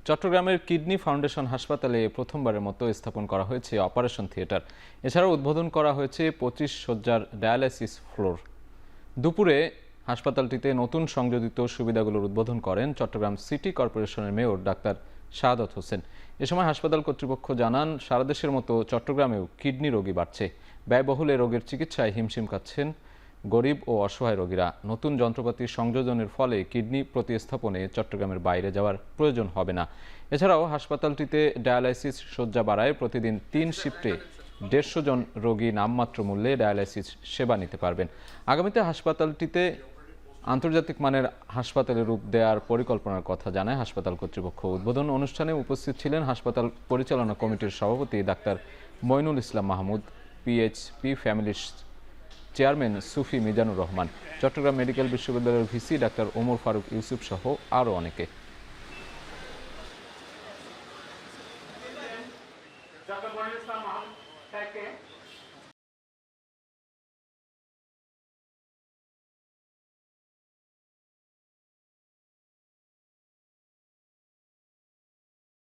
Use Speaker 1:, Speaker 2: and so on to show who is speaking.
Speaker 1: চট্টগ্রামের kidney foundation হাসপাতালে প্রথমবারের মতো স্থাপন করা হয়েছে অপারেশন থিয়েটার। এছাড়াও উদ্বোধন করা হয়েছে 25 শয্যার ডায়ালাইসিস ফ্লোর। দুপুরে হাসপাতালটিতে নতুন সংযোজিত সুবিধাগুলোর উদ্বোধন করেন চট্টগ্রাম সিটি কর্পোরেশনের মেয়র ডাক্তার শাহাদাত হোসেন। এ সময় হাসপাতাল কর্তৃপক্ষ জানান, সারা দেশের মতো চট্টগ্রামেও কিডনি রোগী বাড়ছে। ব্যয়বহুল এ রোগের চিকিৎসায় হিমশিম খাচ্ছেন গরিব ও অসহায় রোগীরা। নতুন যন্ত্রপাতি সংযোজনের ফলে কিডনি প্রতিস্থাপনে চট্টগ্রামের বাইরে যাওয়ার প্রয়োজন হবে না। এছাড়াও হাসপাতালটিতে ডায়ালাইসিস শয্যা বাড়ায় প্রতিদিন 3 শিফটে 150 জন রোগী নামমাত্র মূল্যে ডায়ালাইসিস সেবা নিতে পারবেন। আগামীতে হাসপাতালটিতে আন্তর্জাতিক মানের হাসপাতালে রূপ দেওয়ার পরিকল্পনার কথা জানায় হাসপাতাল কর্তৃপক্ষ। উদ্বোধন অনুষ্ঠানে উপস্থিত ছিলেন হাসপাতাল পরিচালনা কমিটির সভাপতি ডাক্তার মইনুল ইসলাম মাহমুদ, পিএইচপি ফ্যামিলির চেয়ারম্যান সুফি মিজানুর রহমান, চট্টগ্রাম মেডিকেল বিশ্ববিদ্যালয়ের ভিসি ডাক্তার ওমর ফারুক ইউসুফ সহ আরও অনেকে।
Speaker 2: ডক্টর মইনুল ইসলাম মাহমুদ